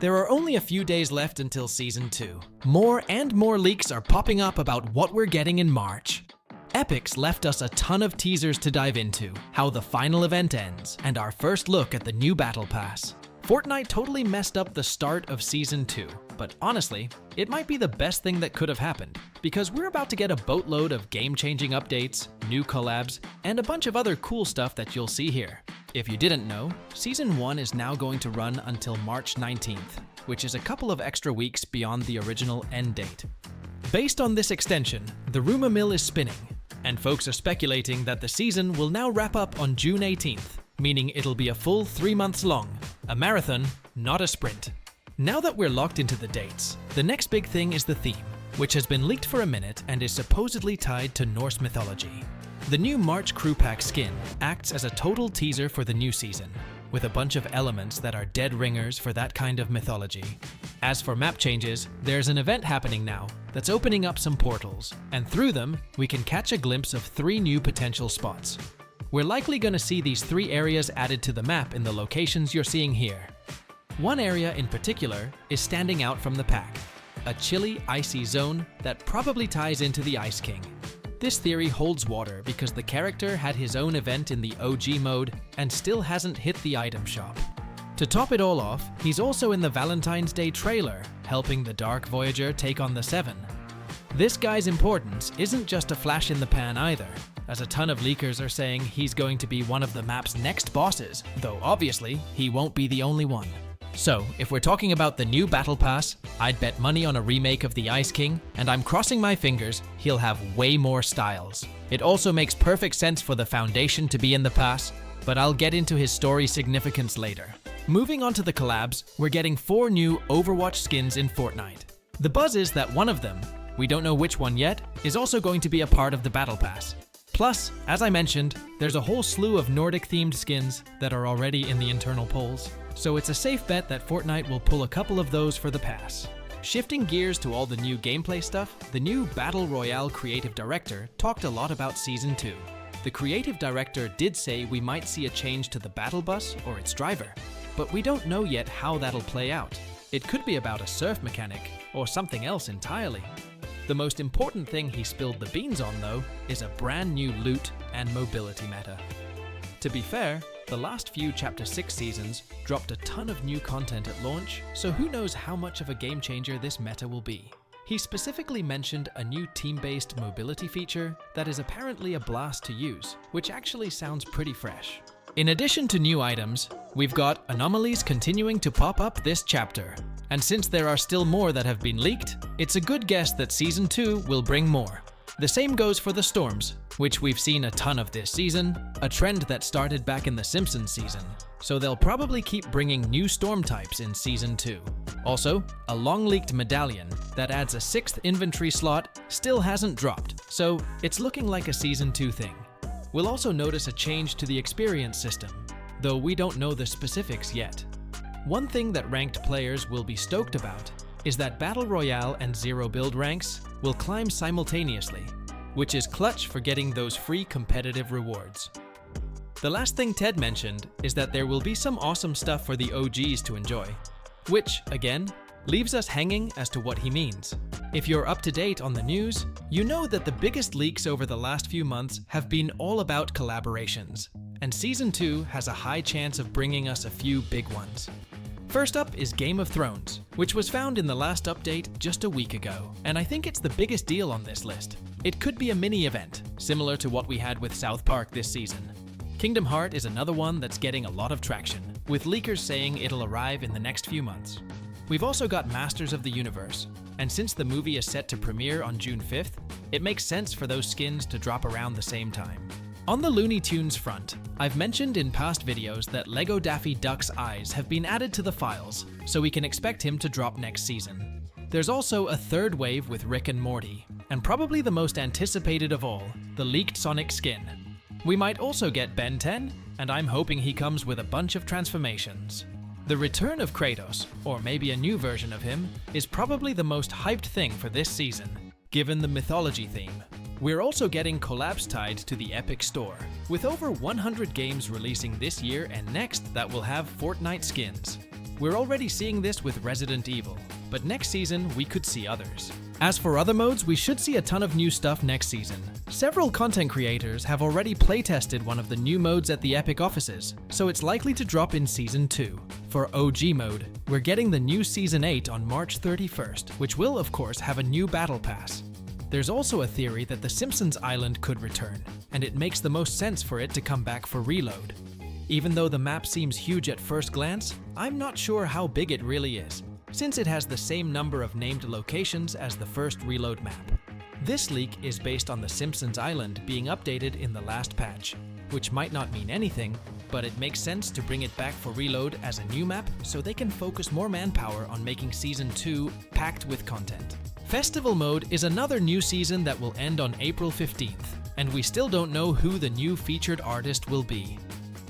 There are only a few days left until Season 2. More and more leaks are popping up about what we're getting in March. Epic's left us a ton of teasers to dive into, how the final event ends, and our first look at the new Battle Pass. Fortnite totally messed up the start of Season 2, but honestly, it might be the best thing that could have happened, because we're about to get a boatload of game-changing updates, new collabs, and a bunch of other cool stuff that you'll see here. If you didn't know, Season 1 is now going to run until March 19th, which is a couple of extra weeks beyond the original end date. Based on this extension, the rumor mill is spinning, and folks are speculating that the season will now wrap up on June 18th, meaning it'll be a full 3 months long. A marathon, not a sprint. Now that we're locked into the dates, the next big thing is the theme, which has been leaked for a minute and is supposedly tied to Norse mythology. The new March crew pack skin acts as a total teaser for the new season, with a bunch of elements that are dead ringers for that kind of mythology. As for map changes, there's an event happening now that's opening up some portals, and through them, we can catch a glimpse of 3 new potential spots. We're likely going to see these 3 areas added to the map in the locations you're seeing here. One area in particular is standing out from the pack, a chilly, icy zone that probably ties into the Ice King. This theory holds water because the character had his own event in the OG mode and still hasn't hit the item shop. To top it all off, he's also in the Valentine's Day trailer, helping the Dark Voyager take on the Seven. This guy's importance isn't just a flash in the pan either, as a ton of leakers are saying he's going to be one of the map's next bosses, though obviously he won't be the only one. So, if we're talking about the new Battle Pass, I'd bet money on a remake of the Ice King, and I'm crossing my fingers he'll have way more styles. It also makes perfect sense for the Foundation to be in the pass, but I'll get into his story significance later. Moving on to the collabs, we're getting 4 new Overwatch skins in Fortnite. The buzz is that one of them, we don't know which one yet, is also going to be a part of the Battle Pass. Plus, as I mentioned, there's a whole slew of Nordic-themed skins that are already in the internal polls, so it's a safe bet that Fortnite will pull a couple of those for the pass. Shifting gears to all the new gameplay stuff, the new Battle Royale creative director talked a lot about Season 2. The creative director did say we might see a change to the battle bus or its driver, but we don't know yet how that'll play out. It could be about a surf mechanic, or something else entirely. The most important thing he spilled the beans on, though, is a brand new loot and mobility meta. To be fair, the last few Chapter 6 seasons dropped a ton of new content at launch, so who knows how much of a game changer this meta will be. He specifically mentioned a new team-based mobility feature that is apparently a blast to use, which actually sounds pretty fresh. In addition to new items, we've got anomalies continuing to pop up this chapter. And since there are still more that have been leaked, it's a good guess that Season 2 will bring more. The same goes for the storms, which we've seen a ton of this season, a trend that started back in the Simpsons season. So they'll probably keep bringing new storm types in Season 2. Also, a long-leaked medallion that adds a 6th inventory slot still hasn't dropped, so it's looking like a Season 2 thing. We'll also notice a change to the experience system, though we don't know the specifics yet. One thing that ranked players will be stoked about is that Battle Royale and Zero Build ranks will climb simultaneously, which is clutch for getting those free competitive rewards. The last thing Ted mentioned is that there will be some awesome stuff for the OGs to enjoy, which, again, leaves us hanging as to what he means. If you're up to date on the news, you know that the biggest leaks over the last few months have been all about collaborations, and Season 2 has a high chance of bringing us a few big ones. First up is Game of Thrones, which was found in the last update just a week ago, and I think it's the biggest deal on this list. It could be a mini-event, similar to what we had with South Park this season. Kingdom Heart is another one that's getting a lot of traction, with leakers saying it'll arrive in the next few months. We've also got Masters of the Universe, and since the movie is set to premiere on June 5th, it makes sense for those skins to drop around the same time. On the Looney Tunes front, I've mentioned in past videos that Lego Daffy Duck's eyes have been added to the files, so we can expect him to drop next season. There's also a third wave with Rick and Morty, and probably the most anticipated of all, the leaked Sonic skin. We might also get Ben 10, and I'm hoping he comes with a bunch of transformations. The return of Kratos, or maybe a new version of him, is probably the most hyped thing for this season, given the mythology theme. We're also getting collabs tied to the Epic Store, with over 100 games releasing this year and next that will have Fortnite skins. We're already seeing this with Resident Evil, but next season we could see others. As for other modes, we should see a ton of new stuff next season. Several content creators have already playtested one of the new modes at the Epic offices, so it's likely to drop in Season 2. For OG mode, we're getting the new Season 8 on March 31st, which will of course have a new battle pass. There's also a theory that the Simpsons Island could return, and it makes the most sense for it to come back for Reload. Even though the map seems huge at first glance, I'm not sure how big it really is, since it has the same number of named locations as the first Reload map. This leak is based on the Simpsons Island being updated in the last patch, which might not mean anything, but it makes sense to bring it back for Reload as a new map so they can focus more manpower on making Season 2 packed with content. Festival mode is another new season that will end on April 15th, and we still don't know who the new featured artist will be.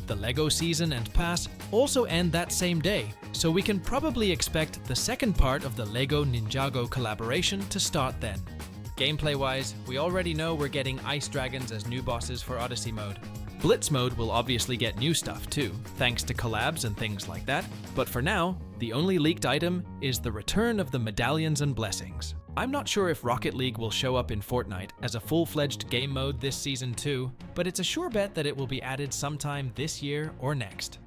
The LEGO season and pass also end that same day, so we can probably expect the second part of the LEGO Ninjago collaboration to start then. Gameplay-wise, we already know we're getting Ice Dragons as new bosses for Odyssey mode. Blitz mode will obviously get new stuff too, thanks to collabs and things like that, but for now, the only leaked item is the return of the medallions and blessings. I'm not sure if Rocket League will show up in Fortnite as a full-fledged game mode this season too, but it's a sure bet that it will be added sometime this year or next.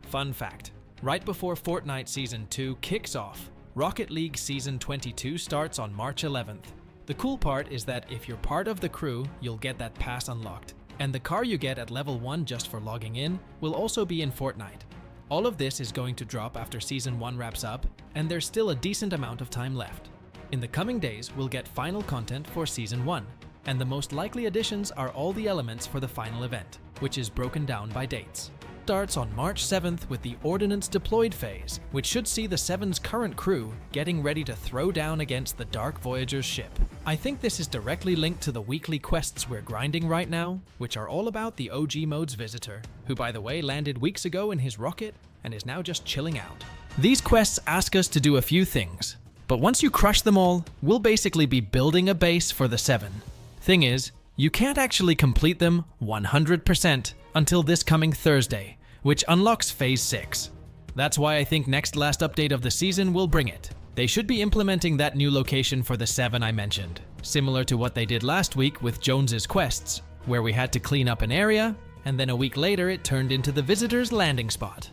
Fun fact, right before Fortnite Season 2 kicks off, Rocket League Season 22 starts on March 11th. The cool part is that if you're part of the crew, you'll get that pass unlocked, and the car you get at level 1 just for logging in will also be in Fortnite. All of this is going to drop after Season 1 wraps up, and there's still a decent amount of time left. In the coming days, we'll get final content for Season 1, and the most likely additions are all the elements for the final event, which is broken down by dates. Starts on March 7th with the Ordnance Deployed phase, which should see the Seven's current crew getting ready to throw down against the Dark Voyager's ship. I think this is directly linked to the weekly quests we're grinding right now, which are all about the OG mode's visitor, who by the way landed weeks ago in his rocket and is now just chilling out. These quests ask us to do a few things, but once you crush them all, we'll basically be building a base for the Seven. Thing is, you can't actually complete them 100% until this coming Thursday, which unlocks Phase 6. That's why I think next last update of the season will bring it. They should be implementing that new location for the Seven I mentioned, similar to what they did last week with Jones's quests, where we had to clean up an area, and then a week later it turned into the visitor's landing spot.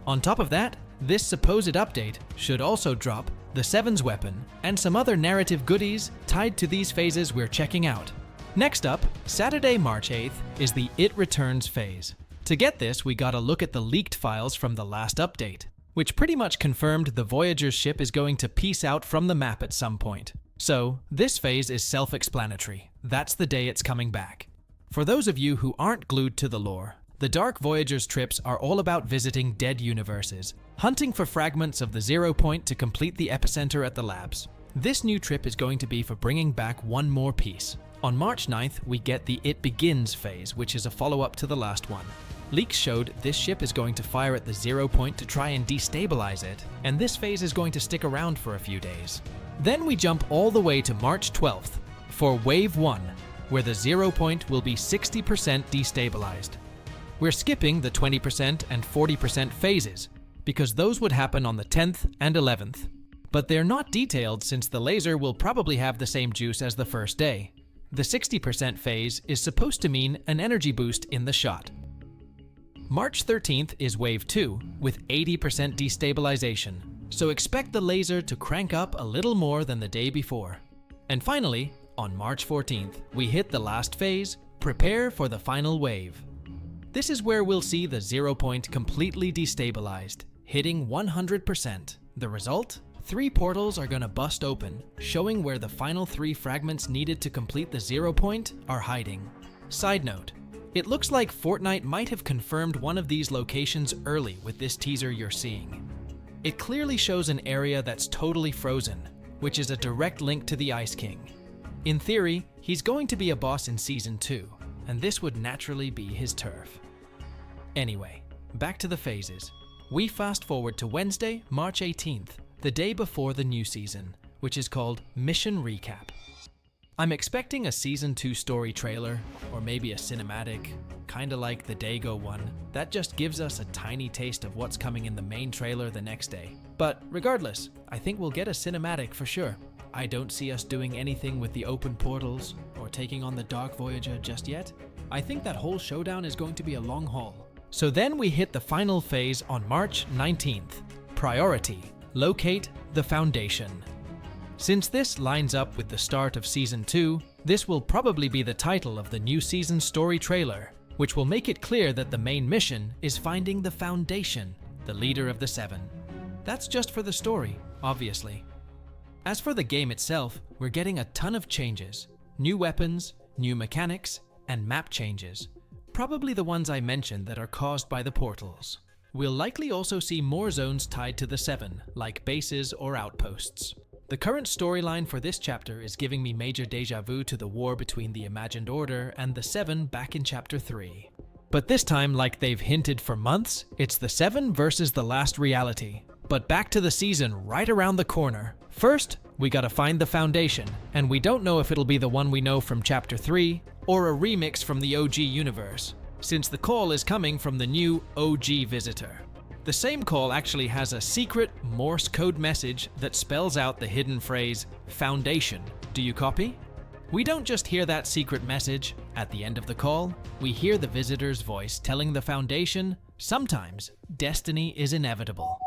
On top of that, this supposed update should also drop the Seven's weapon and some other narrative goodies tied to these phases we're checking out. Next up, Saturday, March 8th, is the It Returns phase. To get this, we gotta look at the leaked files from the last update, which pretty much confirmed the Voyager's ship is going to peace out from the map at some point. So, this phase is self-explanatory. That's the day it's coming back. For those of you who aren't glued to the lore, the Dark Voyager's trips are all about visiting dead universes, hunting for fragments of the Zero Point to complete the epicenter at the labs. This new trip is going to be for bringing back one more piece. On March 9th, we get the It Begins phase, which is a follow-up to the last one. Leaks showed this ship is going to fire at the Zero Point to try and destabilize it, and this phase is going to stick around for a few days. Then we jump all the way to March 12th for Wave 1, where the Zero Point will be 60% destabilized. We're skipping the 20% and 40% phases, because those would happen on the 10th and 11th. But they're not detailed since the laser will probably have the same juice as the first day. The 60% phase is supposed to mean an energy boost in the shot. March 13th is Wave 2 with 80% destabilization, so expect the laser to crank up a little more than the day before. And finally, on March 14th, we hit the last phase, Prepare for the Final Wave. This is where we'll see the Zero Point completely destabilized, hitting 100%. The result? 3 portals are gonna bust open, showing where the final 3 fragments needed to complete the Zero Point are hiding. Side note, it looks like Fortnite might have confirmed one of these locations early with this teaser you're seeing. It clearly shows an area that's totally frozen, which is a direct link to the Ice King. In theory, he's going to be a boss in Season 2, and this would naturally be his turf. Anyway, back to the phases. We fast forward to Wednesday, March 18th, the day before the new season, which is called Mission Recap. I'm expecting a Season 2 story trailer, or maybe a cinematic, kinda like the Dago one, that just gives us a tiny taste of what's coming in the main trailer the next day. But regardless, I think we'll get a cinematic for sure. I don't see us doing anything with the open portals, or taking on the Dark Voyager just yet. I think that whole showdown is going to be a long haul. So then we hit the final phase on March 19th. Priority: locate the Foundation. Since this lines up with the start of Season 2, this will probably be the title of the new season story trailer, which will make it clear that the main mission is finding the Foundation, the leader of the Seven. That's just for the story, obviously. As for the game itself, we're getting a ton of changes. New weapons, new mechanics, and map changes. Probably the ones I mentioned that are caused by the portals. We'll likely also see more zones tied to the Seven, like bases or outposts. The current storyline for this chapter is giving me major deja vu to the war between the Imagined Order and the Seven back in Chapter 3. But this time, like they've hinted for months, it's the Seven versus the last reality. But back to the season right around the corner. First, we gotta find the Foundation, and we don't know if it'll be the one we know from Chapter 3, or a remix from the OG universe, since the call is coming from the new OG visitor. The same call actually has a secret Morse code message that spells out the hidden phrase, Foundation. Do you copy? We don't just hear that secret message. At the end of the call, we hear the visitor's voice telling the Foundation, sometimes destiny is inevitable.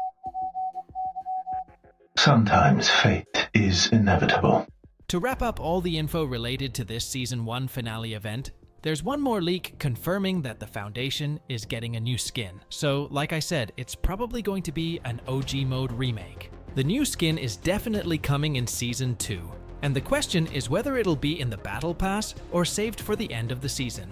Sometimes fate is inevitable. To wrap up all the info related to this Season 1 finale event, there's one more leak confirming that the Foundation is getting a new skin. So, like I said, it's probably going to be an OG mode remake. The new skin is definitely coming in Season 2, and the question is whether it'll be in the Battle Pass or saved for the end of the season.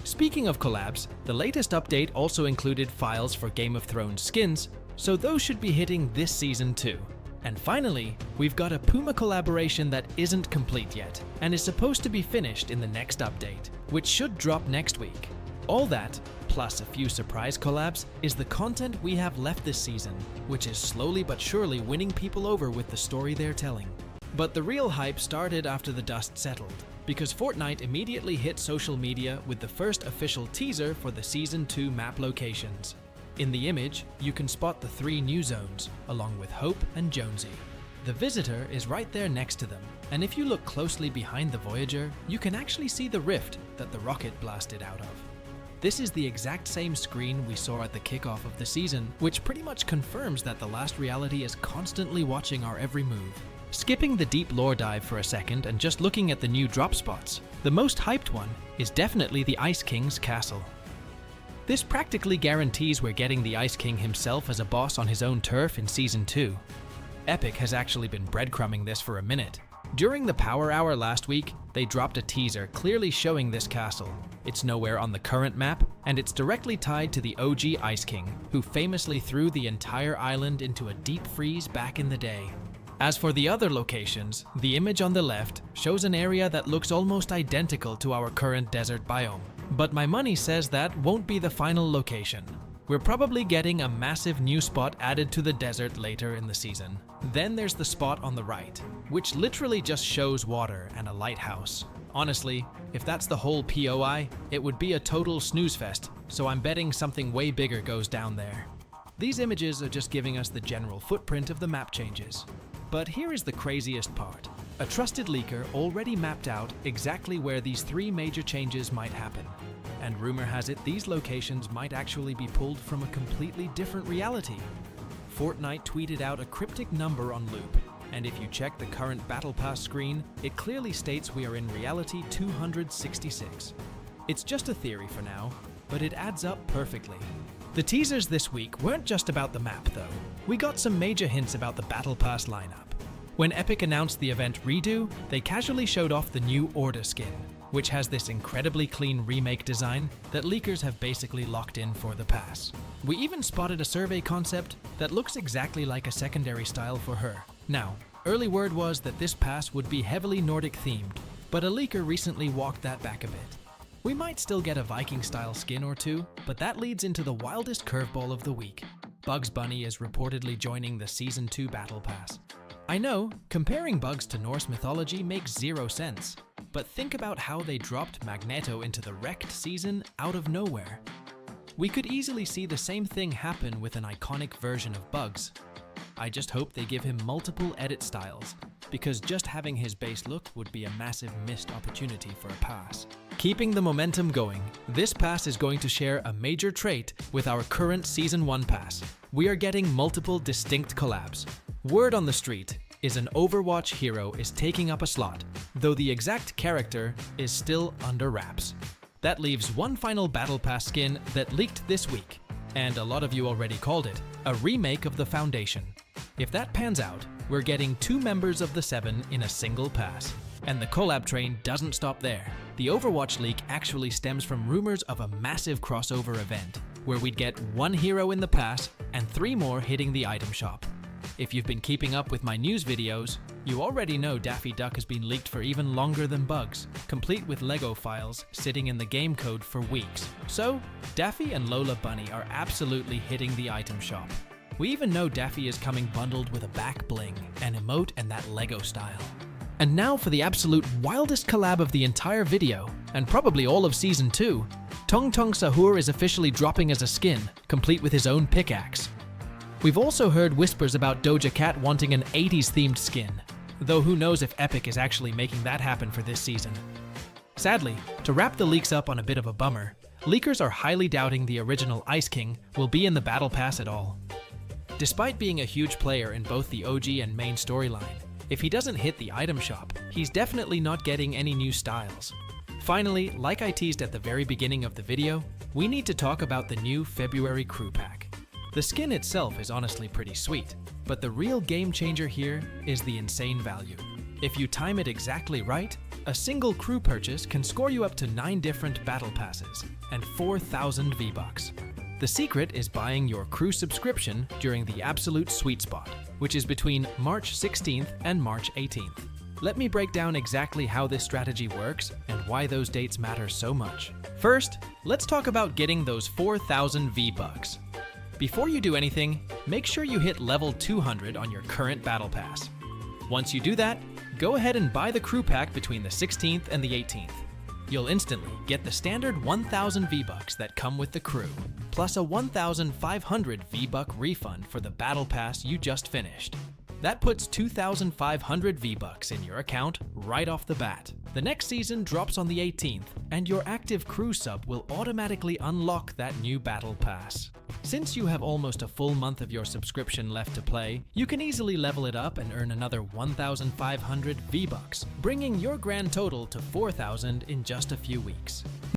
Speaking of collabs, the latest update also included files for Game of Thrones skins, so those should be hitting this season too. And finally, we've got a Puma collaboration that isn't complete yet, and is supposed to be finished in the next update, which should drop next week. All that, plus a few surprise collabs, is the content we have left this season, which is slowly but surely winning people over with the story they're telling. But the real hype started after the dust settled, because Fortnite immediately hit social media with the first official teaser for the Season 2 map locations. In the image, you can spot the 3 new zones, along with Hope and Jonesy. The visitor is right there next to them, and if you look closely behind the Voyager, you can actually see the rift that the rocket blasted out of. This is the exact same screen we saw at the kickoff of the season, which pretty much confirms that the last reality is constantly watching our every move. Skipping the deep lore dive for a second and just looking at the new drop spots, the most hyped one is definitely the Ice King's castle. This practically guarantees we're getting the Ice King himself as a boss on his own turf in Season 2. Epic has actually been breadcrumbing this for a minute. During the Power Hour last week, they dropped a teaser clearly showing this castle. It's nowhere on the current map, and it's directly tied to the OG Ice King, who famously threw the entire island into a deep freeze back in the day. As for the other locations, the image on the left shows an area that looks almost identical to our current desert biome. But my money says that won't be the final location. We're probably getting a massive new spot added to the desert later in the season. Then there's the spot on the right, which literally just shows water and a lighthouse. Honestly, if that's the whole POI, it would be a total snooze fest, so I'm betting something way bigger goes down there. These images are just giving us the general footprint of the map changes. But here is the craziest part. A trusted leaker already mapped out exactly where these 3 major changes might happen. And rumor has it these locations might actually be pulled from a completely different reality. Fortnite tweeted out a cryptic number on loop, and if you check the current Battle Pass screen, it clearly states we are in reality 266. It's just a theory for now, but it adds up perfectly. The teasers this week weren't just about the map though. We got some major hints about the Battle Pass lineup. When Epic announced the event Redo, they casually showed off the new Order skin, which has this incredibly clean remake design that leakers have basically locked in for the pass. We even spotted a survey concept that looks exactly like a secondary style for her. Now, early word was that this pass would be heavily Nordic themed, but a leaker recently walked that back a bit. We might still get a Viking-style skin or two, but that leads into the wildest curveball of the week. Bugs Bunny is reportedly joining the Season 2 Battle Pass. I know, comparing bugs to Norse mythology makes zero sense, but think about how they dropped Magneto into the wrecked season out of nowhere. We could easily see the same thing happen with an iconic version of Bugs. I just hope they give him multiple edit styles, because just having his base look would be a massive missed opportunity for a pass. Keeping the momentum going, this pass is going to share a major trait with our current Season 1 pass. We are getting multiple distinct collabs. Word on the street is an Overwatch hero is taking up a slot, though the exact character is still under wraps. That leaves one final Battle Pass skin that leaked this week, and a lot of you already called it, a remake of the Foundation. If that pans out, we're getting 2 members of the 7 in a single pass. And the collab train doesn't stop there. The Overwatch leak actually stems from rumors of a massive crossover event, where we'd get 1 hero in the pass and 3 more hitting the item shop. If you've been keeping up with my news videos, you already know Daffy Duck has been leaked for even longer than Bugs, complete with Lego files sitting in the game code for weeks. So, Daffy and Lola Bunny are absolutely hitting the item shop. We even know Daffy is coming bundled with a back bling, an emote, and that Lego style. And now for the absolute wildest collab of the entire video, and probably all of Season 2, Tong Tong Sahur is officially dropping as a skin, complete with his own pickaxe. We've also heard whispers about Doja Cat wanting an 80s themed skin, though who knows if Epic is actually making that happen for this season. Sadly, to wrap the leaks up on a bit of a bummer, leakers are highly doubting the original Ice King will be in the Battle Pass at all. Despite being a huge player in both the OG and main storyline, if he doesn't hit the item shop, he's definitely not getting any new styles. Finally, like I teased at the very beginning of the video, we need to talk about the new February crew pack. The skin itself is honestly pretty sweet, but the real game changer here is the insane value. If you time it exactly right, a single crew purchase can score you up to 9 different battle passes and 4,000 V-Bucks. The secret is buying your crew subscription during the absolute sweet spot, which is between March 16th and March 18th. Let me break down exactly how this strategy works and why those dates matter so much. First, let's talk about getting those 4,000 V-Bucks. Before you do anything, make sure you hit level 200 on your current battle pass. Once you do that, go ahead and buy the crew pack between the 16th and the 18th. You'll instantly get the standard 1,000 V-Bucks that come with the crew, plus a 1,500 V-Buck refund for the battle pass you just finished. That puts 2,500 V-Bucks in your account right off the bat. The next season drops on the 18th, and your active crew sub will automatically unlock that new battle pass. Since you have almost a full month of your subscription left to play, you can easily level it up and earn another 1,500 V-Bucks, bringing your grand total to 4,000 in just a few weeks.